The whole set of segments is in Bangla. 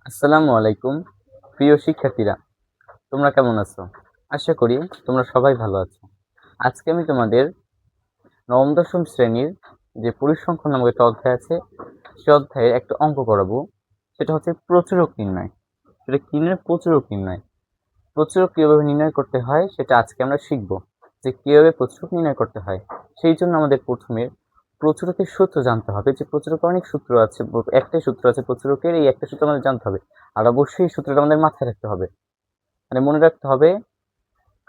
আসসালামু আলাইকুম প্রিয় শিক্ষার্থীরা, তোমরা কেমন আছো? আশা করি তোমরা সবাই ভালো আছো। আজকে আমি তোমাদের নবম দশম শ্রেণীর যে পরিসংখ্যান নামক একটা অধ্যায় আছে, সে অধ্যায়ের একটা অঙ্ক করাবো। সেটা হচ্ছে প্রচুরক নির্ণয়। সেটা কি নির্ণয়? প্রচুরক নির্ণয়। প্রচুরক কিভাবে নির্ণয় করতে হয় সেটা আজকে আমরা শিখবো, যে কিভাবে প্রচুরক নির্ণয় করতে হয়। সেই জন্য আমাদের প্রথমে প্রচুরকের সূত্র জানতে হবে। যে প্রচুরকের অনেক সূত্র আছে, একটাই সূত্র আছে প্রচুরকের, এই একটা সূত্র আমাদের জানতে হবে। আর অবশ্যই এই সূত্রটা আমাদের মাথায় রাখতে হবে, মানে মনে রাখতে হবে,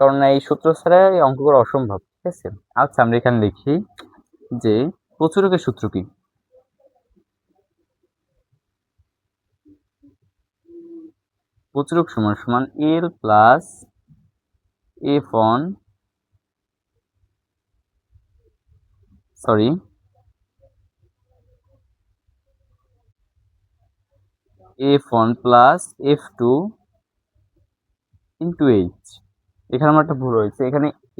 কারণ এই সূত্র ছাড়া এই অঙ্ক করা অসম্ভব। ঠিক আছে? আচ্ছা, আমরা এখানে লিখি যে প্রচুরকের সূত্র কি। প্রচুরক সমান সমান l plus f on sorry f1 plus f2 into h. এখানে আমার একটা ভুল হয়েছে,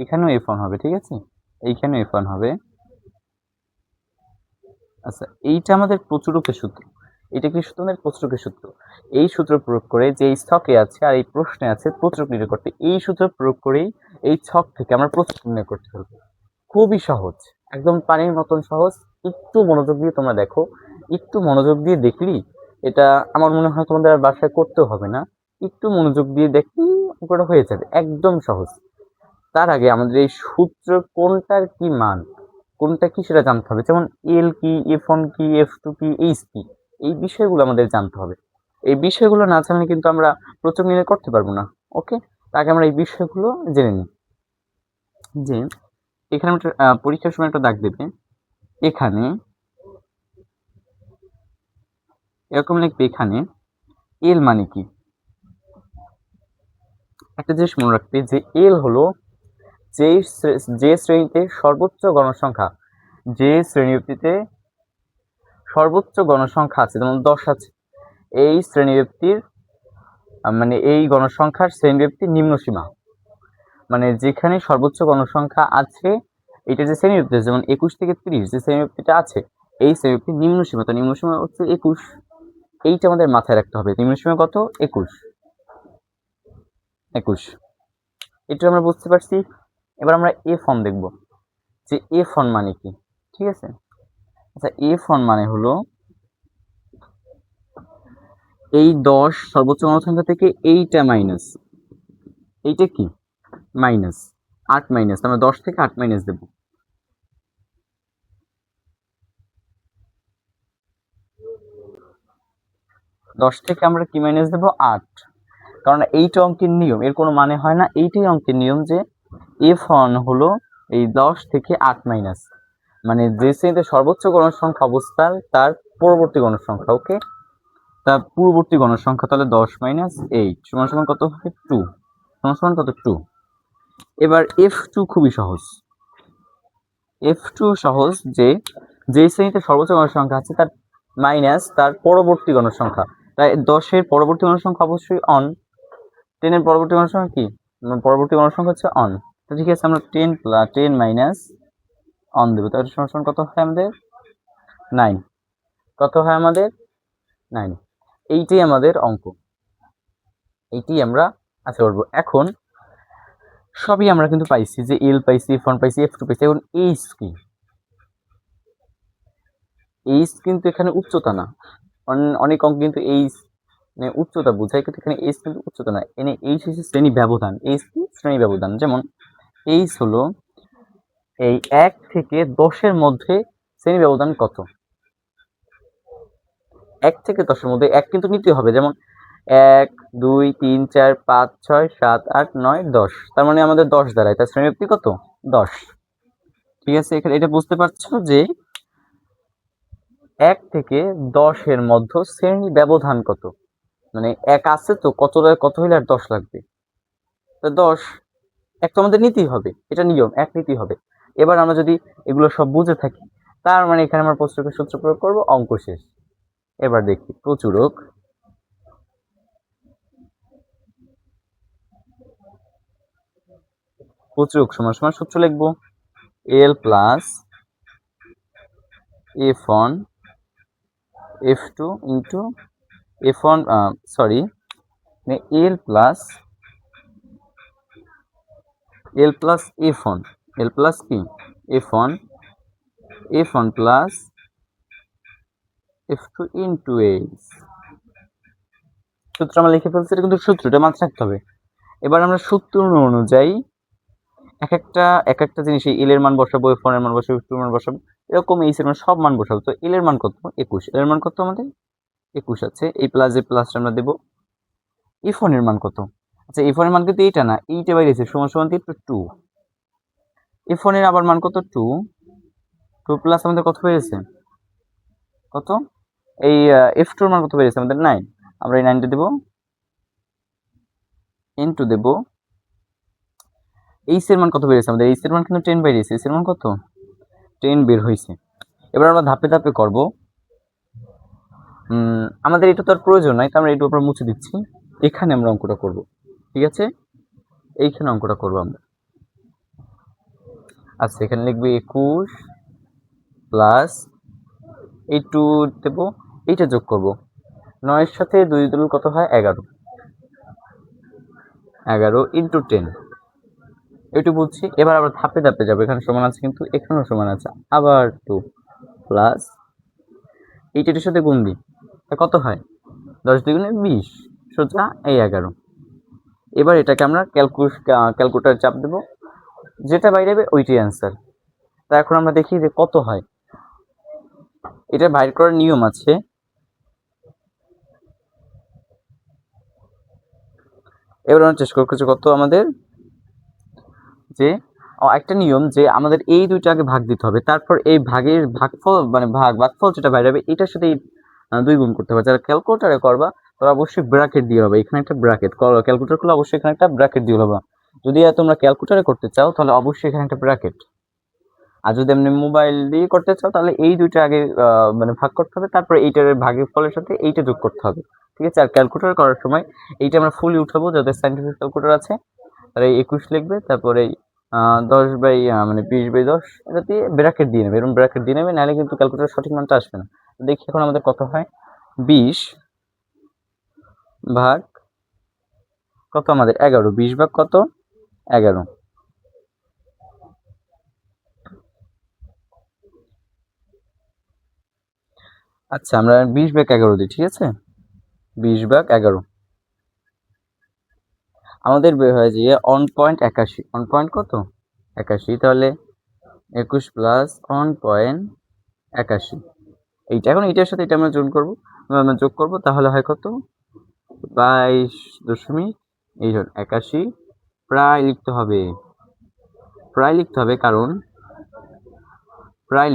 এখানেও f1 হবে। ঠিক আছে, এইখানেও f1 হবে। আচ্ছা, এইটা আমাদের প্রচুরকের সূত্র। এটা কি সূত্র? আমাদের প্রচুরকের সূত্র। এই সূত্র প্রয়োগ করে, যে এই ছকে আছে আর এই প্রশ্নে আছে প্রচুরক নির্ণয় করতে, এই সূত্র প্রয়োগ করেই এই ছক থেকে আমরা প্রচুরক নির্ণয় করতে পারবো। খুবই সহজ, একদম পানির মতন সহজ। একটু মনোযোগ দিয়ে তোমরা দেখো, একটু মনোযোগ দিয়ে দেখলি এটা আমার মনে হয় তোমাদের আর বাসায় করতেও হবে না। একটু মনোযোগ দিয়ে দেখলি অঙ্কটা হয়ে যাবে, একদম সহজ। তার আগে আমাদের এই সূত্র কোনটার কি মান, কোনটা কি সেটা জানতে হবে। যেমন এল কি, f1 কি, f2 কি, এইচ কি, এই বিষয়গুলো আমাদের জানতে হবে। এই বিষয়গুলো না জানলে কিন্তু আমরা প্রচুর নির্ণয় করতে পারবো না। ওকে, আগে আমরা এই বিষয়গুলো জেনে নিই। যে এখানে একটা পরীক্ষার সময় একটা দাগ দেবে, এখানে এরকম লিখবে, এখানে এল মানে কি। একটা জিনিস মনে রাখবে যে এল হলো যে শ্রেণীতে সর্বোচ্চ গণসংখ্যা, যে শ্রেণীতে সর্বোচ্চ গণসংখ্যা আছে, যেমন 10 আছে, এই শ্রেণীব্যক্তির মানে এই গণসংখ্যার শ্রেণীব্যক্তির নিম্ন সীমা। মানে যেখানে সর্বোচ্চ গণসংখ্যা আছে, এটা যে শ্রেণীব্যক্তি, যেমন 21 থেকে 30 যে শ্রেণীব্যক্তিটা আছে, এই শ্রেণীব্যক্তির নিম্ন সীমা, তো নিম্ন সীমা হচ্ছে 21। এইটা আমাদের মাথায় রাখতে হবে। নিম্ন সীমা কত? 21। এটা আমরা বুঝতে পারছি। এবার আমরা এ ফর্ম দেখব, যে এ ফর্ম মানে কি। ঠিক আছে, আচ্ছা, এ ফর্ম মানে হলো এই 10 সর্বোচ্চ গণসংখ্যা থেকে এইটা মাইনাস, এইটা কি মাইনাস 8 মাইনাস, আমরা 10 থেকে 8 মাইনাস দেব। 10 থেকে আমরা কি মাইনাস দেব? 8। কারণ এইটা অঙ্কের নিয়ম, এর কোনো মানে হয় না, এইটাই অঙ্কের নিয়ম, যে f1 হলো এই 10 থেকে 8 মাইনাস, মানে যে শ্রেণীতে সর্বোচ্চ গণসংখ্যা অবস্থান তার পরবর্তী গণসংখ্যা। ওকে, তার পূর্ববর্তী গণসংখ্যা, তাহলে 10 মাইনাস 8 সমান সমান কত হবে? 2। সমান সমান কত? 2। এবার f2 খুবই সহজ। f2 সহজ, যে শ্রেণীতে সর্বোচ্চ গণসংখ্যা আছে তার মাইনাস তার পরবর্তী গণসংখ্যা। তাই 10-এর পরবর্তী গণসংখ্যা অবশ্যই অন, 10-এর পরবর্তী গণসংখ্যা কি? পরবর্তী গণসংখ্যা হচ্ছে অন। তো ঠিক আছে, আমরা 10 মাইনাস অন দেবো, তাহলে সমান সমান কত হয় আমাদের? 9। কত হয় আমাদের? 9। এইটাই আমাদের অঙ্ক, এইটাই আমরা আশা করবো। এখন সবই আমরা কিন্তু পাইছি, যে এল পাইছি, f1 পাইছি, f2 পাইছি। এখন এইচ কি? এইচ কিন্তু এখানে উচ্চতা না। অনেক অঙ্ক কিন্তু এইচ মানে উচ্চতা বোঝায়, কিন্তু এখানে এইচ কিন্তু উচ্চতা না। এখানে এইচ হচ্ছে শ্রেণী ব্যবধান। এইচ কি? শ্রেণী ব্যবধান। যেমন এইচ হলো এই 1 থেকে 10-এর মধ্যে শ্রেণী ব্যবধান কত? 1 থেকে 10-এর মধ্যে 1 কিন্তু নিতে হবে। যেমন 1 2 3 4 5 6 7 8 9 10, তার মানে আমাদের 10 দাঁড়ায়, তার শ্রেণীব্যক্তি কত? 10। ঠিক আছে, এখানে এটা বুঝতে পারছো যে 1 থেকে 10-এর মধ্যে শ্রেণী ব্যবধান কত, মানে 1 আছে তো কত হইলে আর 10 লাগবে, তো 10। 1 তো আমাদের নিতেই হবে, এটা নিয়ম, 1 নিতেই হবে। এবার আমরা যদি এগুলো সব বুঝে থাকি, তার মানে এখানে আমরা প্রচুরকের সূত্র প্রয়োগ করব, অঙ্ক শেষ। এবার দেখি প্রচুরক সমান সমান সূত্র লিখবো, l plus f1 f2 into f1 sorry l plus f1 l plus কি f1 plus f2 into h। সূত্র আমরা লিখে ফেলছি, এটা কিন্তু সূত্রটা মাথায় রাখতে হবে। এবার আমরা সূত্র অনুযায়ী এক একটা জিনিস এল এর মান বসাবো, f1 এর মান বসাবো, f2 এর মান বসাবো, এরকম এই এর মান সব মান বসাবো। তো এল এর মান কত? 21। এল এর মান কত আমাদের? 21 আছে। এই প্লাসটা আমরা দেবো। f1 এর মান কত? আচ্ছা, f1 এর মান কিন্তু এইটা না, এইটা বাইরে আছে, সমান সমান দিয়ে 2। f1 এর আবার মান কত? 2 প্লাস আমাদের কত বেরিয়েছে? কত? এই f2 এর মান কত বেরিয়েছে আমাদের? 9। আমরা এই 9টা দেবো, ইনটু দেবো এইচ এর মান কত বেরিয়েছে আমাদের? এইচ এর মান কিন্তু 10 বেরিয়েছে। এইচ এর মান কত? 10 বের হয়েছে। এবার আমরা ধাপে ধাপে করব। আমাদের এটা তো আর প্রয়োজন নাই, তো আমরা এটা আমরা মুছে দিচ্ছি। এখানে আমরা অঙ্কটা করব, ঠিক আছে? এইখানে অঙ্কটা করব আমরা। আচ্ছা, এখানে লিখবে 21 প্লাস এই 2 দেব, এইটা যোগ করব। 9 এর সাথে 2 দিলে কত হয়? 11 ইন্টু 10। এইটু বুঝছি। এবার আমরা ধাপে ধাপে যাবো। এখানে সমান আছে, কিন্তু এখানেও সমান আছে। আবার 2 প্লাস এইটার সাথে গুণ দিই, কত হয়? 10 দ্বিগুণে 20, সোজা এই 11। এবার এটাকে আমরা ক্যালকুলেটর চাপ দেবো, যেটা বাইরে হবে ওইটাই অ্যান্সার। তা এখন আমরা দেখি যে কত হয়। এটা বাইর করার নিয়ম আছে। এবার আমরা চেষ্টা করছি কত আমাদের, যে একটা নিয়ম যে আমাদের এই দুইটা আগে ভাগ দিতে হবে, তারপর এই ভাগের ভাগফল মানে ভাগফল যেটা বাইরে হবে এটার সাথে 2 গুণ করতে হবে। যারা ক্যালকুলেটারে করবা তারা অবশ্যই ব্র্যাকেট দিয়ে হবে। এখানে একটা ব্র্যাকেট, ক্যালকুলেটর করলে অবশ্যই এখানে একটা ব্র্যাকেট দিয়ে হবে। যদি তোমরা ক্যালকুলেটারে করতে চাও তাহলে অবশ্যই এখানে একটা ব্র্যাকেট, আর যদি এমনি মোবাইল দিয়ে করতে চাও তাহলে এই দুইটা আগে মানে ভাগ করতে হবে, তারপর এইটার ভাগের ফলের সাথে এইটা যোগ করতে হবে, ঠিক আছে? আর ক্যালকুলেটর করার সময় এইটা আমরা ফুলই উঠাবো, যাদের সাইন্টিফিক ক্যালকুলেটর আছে তারা 21 লিখবে, তারপরে 10 বাই মানে 20/10 এটা দিয়ে ব্র্যাকেট দিয়ে নেবে, এরকম ব্র্যাকেট দিয়ে নেবে, নাহলে কিন্তু ক্যালকুলেটর সঠিক মানটা আসবে না। দেখি এখন আমাদের কত হয়। 20 ভাগ কত আমাদের? 11। 20 ভাগ কত? 11। আচ্ছা, আমরা 20 ভাগ 11 দিই, ঠিক আছে? 20 ভাগ 11 আমাদের বের হয়ে যায় 1.81। 1 পয়েন্ট কত? 81। তাহলে 21 প্লাস 1.81। এইটা এখন এইটার সাথে এটা আমরা যোগ করবো, তাহলে হয় কত? 22.81। প্রায়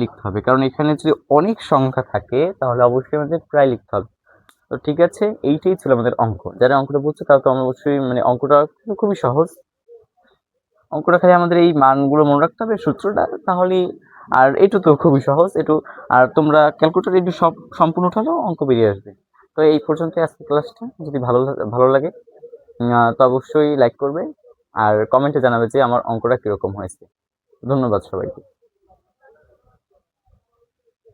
লিখতে হবে, কারণ এখানে যদি অনেক সংখ্যা থাকে তাহলে অবশ্যই আমাদের প্রায় লিখতে হবে। তো ঠিক আছে, এইটাই ছিল আমাদের অঙ্ক। যারা অঙ্কটা বুঝছে তারা তো আমরা অবশ্যই মানে অঙ্কটা খুবই সহজ। অঙ্কটা খালি আমাদের এই মানগুলো মনে রাখতে হবে, সূত্রটা, তাহলেই। আর এটু তো খুবই সহজ, আর তোমরা ক্যালকুলেটর একটু সম্পূর্ণ উঠালেও অঙ্ক বেরিয়ে আসবে। তো এই পর্যন্ত আজকে ক্লাসটা। যদি ভালো লাগে তো অবশ্যই লাইক করবে, আর কমেন্টে জানাবে যে আমার অঙ্কটা কিরকম হয়েছে। ধন্যবাদ সবাইকে।